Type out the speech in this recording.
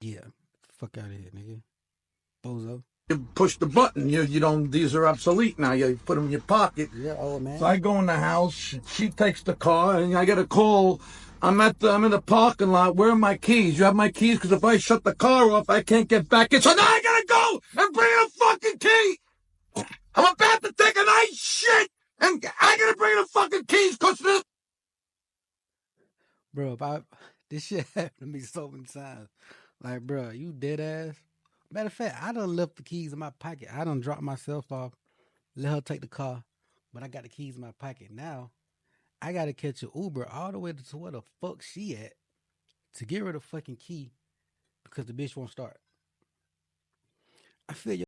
Yeah. Fuck out of here, nigga. Bozo. You push the button. You don't. These are obsolete now. You put them in your pocket. Yeah, old man. So I go in the house. She takes the car, and I get a call. I'm in the parking lot. Where are my keys? You have my keys? Because if I shut the car off, I can't get back in. So now I gotta go and bring a fucking key. I'm about to take a nice shit, and I gotta bring the fucking keys because this. Bro, this shit happened to me so many times. Like, bro, you dead ass. Matter of fact, I done left the keys in my pocket. I done dropped myself off, let her take the car, but I got the keys in my pocket. Now, I gotta catch an Uber all the way to where the fuck she at to get her the fucking key because the bitch won't start. I feel